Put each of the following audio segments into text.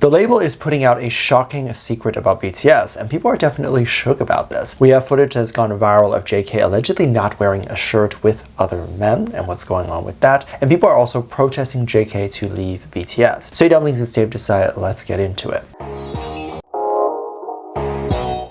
The label is putting out a shocking secret about BTS, and people are definitely shook about this. We have footage that has gone viral of JK allegedly not wearing a shirt with other men and what's going on with that, and people are also protesting JK to leave BTS. So Dumplings, it's Dave Disci, let's get into it.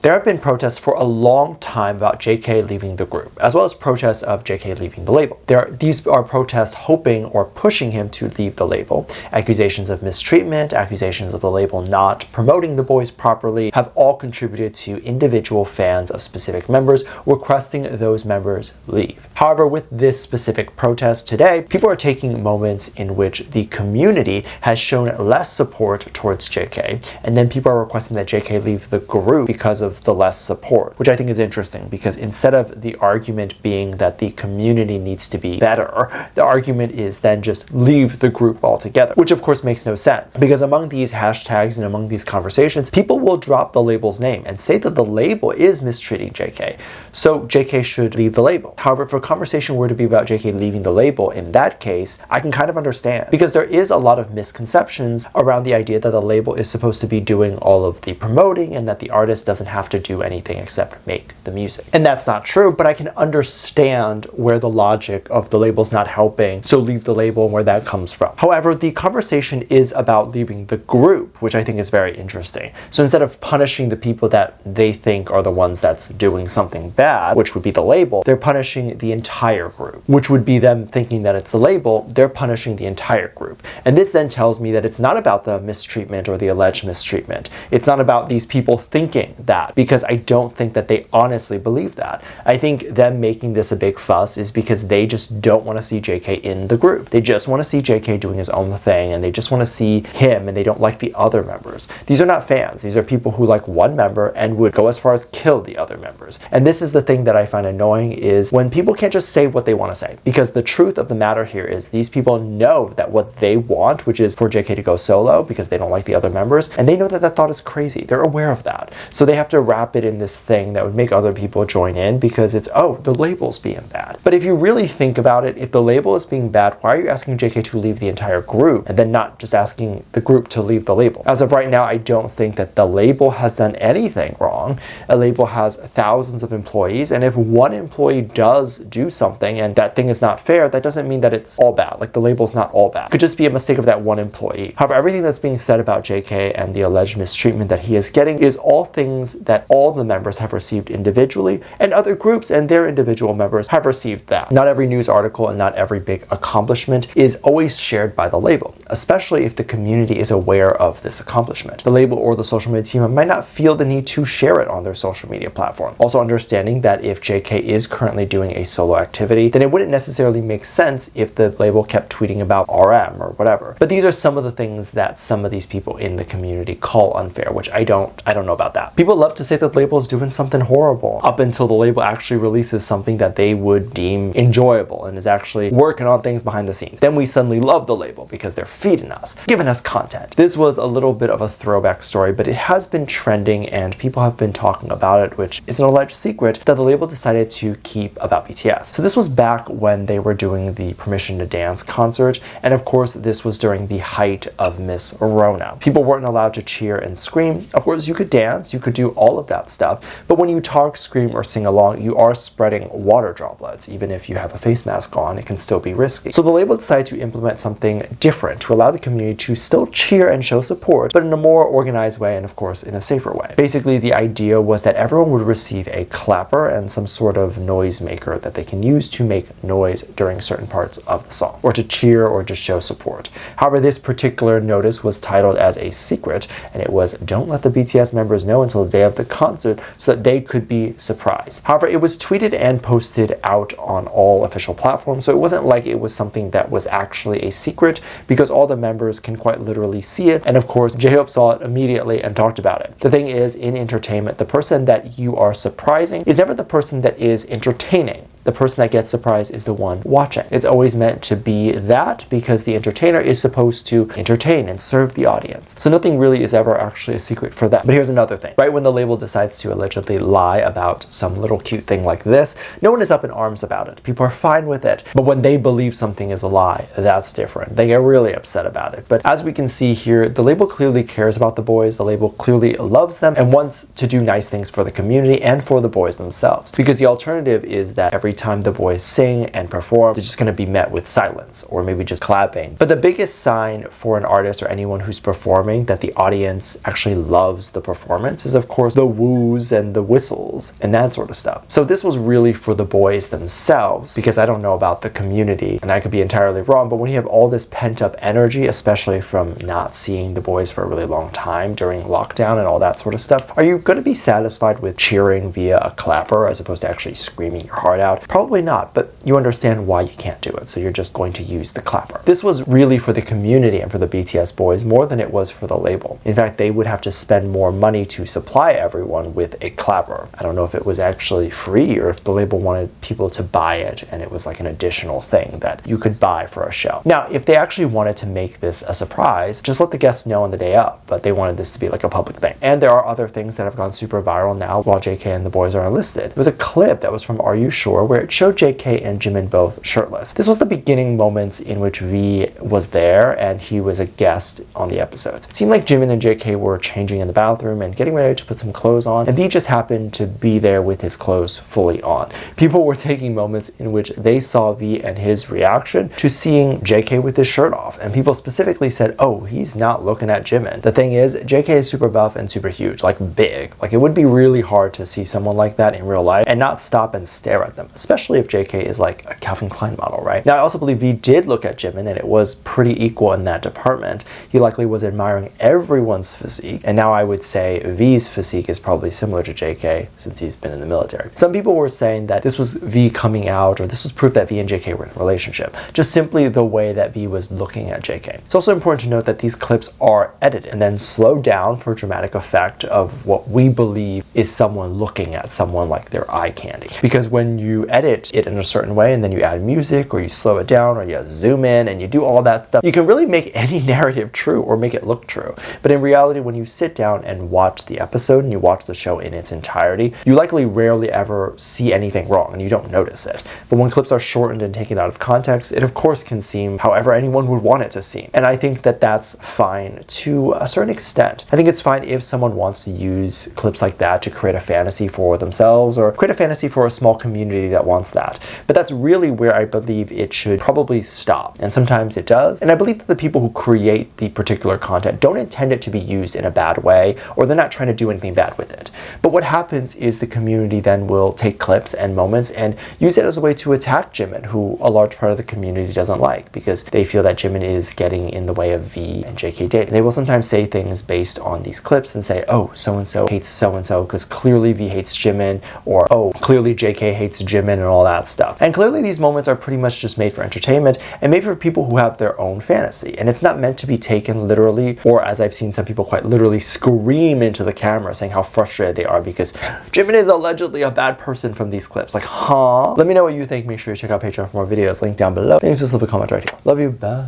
There have been protests for a long time about JK leaving the group, as well as protests of JK leaving the label. These are protests hoping or pushing him to leave the label. Accusations of mistreatment, accusations of the label not promoting the boys properly have all contributed to individual fans of specific members requesting those members leave. However, with this specific protest today, people are taking moments in which the community has shown less support towards JK, and then people are requesting that JK leave the group because of the less support, which I think is interesting, because instead of the argument being that the community needs to be better, the argument is then just leave the group altogether, which of course makes no sense, because among these hashtags and among these conversations, people will drop the label's name and say that the label is mistreating JK, so JK should leave the label. However, if a conversation were to be about JK leaving the label, in that case, I can kind of understand, because there is a lot of misconceptions around the idea that the label is supposed to be doing all of the promoting and that the artist doesn't have to do anything except make the music. And that's not true, but I can understand where the logic of the label's not helping, so leave the label, and where that comes from. However, the conversation is about leaving the group, which I think is very interesting. So instead of punishing the people that they think are the ones that's doing something bad, which would be the label, they're punishing the entire group, which would be them thinking that it's the label, they're punishing the entire group. And this then tells me that it's not about the mistreatment or the alleged mistreatment. It's not about these people thinking that, because I don't think that they honestly believe that. I think them making this a big fuss is because they just don't want to see JK in the group. They just want to see JK doing his own thing, and they just want to see him, and they don't like the other members. These are not fans. These are people who like one member and would go as far as kill the other members. And this is the thing that I find annoying, is when people can't just say what they want to say, because the truth of the matter here is these people know that what they want, which is for JK to go solo because they don't like the other members, and they know that that thought is crazy. They're aware of that. So they have to wrap it in this thing that would make other people join in, because it's, oh, the label's being bad. But if you really think about it, if the label is being bad, why are you asking JK to leave the entire group and then not just asking the group to leave the label? As of right now, I don't think that the label has done anything wrong. A label has thousands of employees, and if one employee does do something and that thing is not fair, that doesn't mean that it's all bad. Like, the label's not all bad. It could just be a mistake of that one employee. However, everything that's being said about JK and the alleged mistreatment that he is getting is all things that all the members have received individually, and other groups and their individual members have received that. Not every news article and not every big accomplishment is always shared by the label, especially if the community is aware of this accomplishment. The label or the social media team might not feel the need to share it on their social media platform. Also understanding that if JK is currently doing a solo activity, then it wouldn't necessarily make sense if the label kept tweeting about RM or whatever. But these are some of the things that some of these people in the community call unfair, which I don't know about that. People love to say that the label is doing something horrible up until the label actually releases something that they would deem enjoyable and is actually working on things behind the scenes. Then we suddenly love the label because they're feeding us, giving us content. This was a little bit of a throwback story, but it has been trending and people have been talking about it, which is an alleged secret that the label decided to keep about BTS. So this was back when they were doing the Permission to Dance concert, and of course this was during the height of Miss Rona. People weren't allowed to cheer and scream. Of course you could dance, you could do all of that stuff, but when you talk, scream, or sing along, you are spreading water droplets. Even if you have a face mask on, it can still be risky. So the label decided to implement something different to allow the community to still cheer and show support, but in a more organized way and of course in a safer way. Basically, the idea was that everyone would receive a clapper and some sort of noise maker that they can use to make noise during certain parts of the song, or to cheer or just show support. However, this particular notice was titled as a secret, and it was, "Don't let the BTS members know until the day of the concert so that they could be surprised." However, it was tweeted and posted out on all official platforms, so it wasn't like it was something that was actually a secret, because all the members can quite literally see it, and of course J-Hope saw it immediately and talked about it. The thing is, in entertainment, the person that you are surprising is never the person that is entertaining. The person that gets surprised is the one watching. It's always meant to be that because the entertainer is supposed to entertain and serve the audience. So nothing really is ever actually a secret for them. But here's another thing. Right when the label decides to allegedly lie about some little cute thing like this, no one is up in arms about it. People are fine with it. But when they believe something is a lie, that's different. They get really upset about it. But as we can see here, the label clearly cares about the boys. The label clearly loves them and wants to do nice things for the community and for the boys themselves. Because the alternative is that every time the boys sing and perform, they're just going to be met with silence or maybe just clapping. But the biggest sign for an artist or anyone who's performing that the audience actually loves the performance is, of course, the woos and the whistles and that sort of stuff. So this was really for the boys themselves, because I don't know about the community and I could be entirely wrong, but when you have all this pent-up energy, especially from not seeing the boys for a really long time during lockdown and all that sort of stuff, are you going to be satisfied with cheering via a clapper as opposed to actually screaming your heart out? Probably not, but you understand why you can't do it, so you're just going to use the clapper. This was really for the community and for the BTS boys more than it was for the label. In fact, they would have to spend more money to supply everyone with a clapper. I don't know if it was actually free or if the label wanted people to buy it and it was like an additional thing that you could buy for a show. Now, if they actually wanted to make this a surprise, just let the guests know on the day up, but they wanted this to be like a public thing. And there are other things that have gone super viral now while JK and the boys are unlisted. There was a clip that was from Are You Sure where it showed JK and Jimin both shirtless. This was the beginning moments in which V was there and he was a guest on the episodes. It seemed like Jimin and JK were changing in the bathroom and getting ready to put some clothes on, and V just happened to be there with his clothes fully on. People were taking moments in which they saw V and his reaction to seeing JK with his shirt off, and people specifically said, oh, he's not looking at Jimin. The thing is, JK is super buff and super huge, like big. Like it would be really hard to see someone like that in real life and not stop and stare at them, especially if JK is like a Calvin Klein model, right? Now, I also believe V did look at Jimin and it was pretty equal in that department. He likely was admiring everyone's physique, and now I would say V's physique is probably similar to JK since he's been in the military. Some people were saying that this was V coming out, or this was proof that V and JK were in a relationship, just simply the way that V was looking at JK. It's also important to note that these clips are edited and then slowed down for dramatic effect of what we believe is someone looking at someone like their eye candy. Because when you edit it in a certain way and then you add music or you slow it down or you zoom in and you do all that stuff, you can really make any narrative true or make it look true. But in reality, when you sit down and watch the episode and you watch the show in its entirety, you likely rarely ever see anything wrong and you don't notice it. But when clips are shortened and taken out of context, it of course can seem however anyone would want it to seem. And I think that that's fine to a certain extent. I think it's fine if someone wants to use clips like that to create a fantasy for themselves or create a fantasy for a small community that wants that. But that's really where I believe it should probably stop. And sometimes it does. And I believe that the people who create the particular content don't intend it to be used in a bad way, or they're not trying to do anything bad with it. But what happens is the community then will take clips and moments and use it as a way to attack Jimin, who a large part of the community doesn't like, because they feel that Jimin is getting in the way of V and JK dating. They will sometimes say things based on these clips and say, oh, so-and-so hates so-and-so because clearly V hates Jimin, or oh, clearly JK hates Jimin, and all that stuff. And clearly these moments are pretty much just made for entertainment and made for people who have their own fantasy. And it's not meant to be taken literally, or as I've seen some people quite literally scream into the camera saying how frustrated they are because Jimin is allegedly a bad person from these clips. Like, huh? Let me know what you think. Make sure you check out Patreon for more videos. Link down below. Thanks. Just leave a comment right here. Love you. Bye.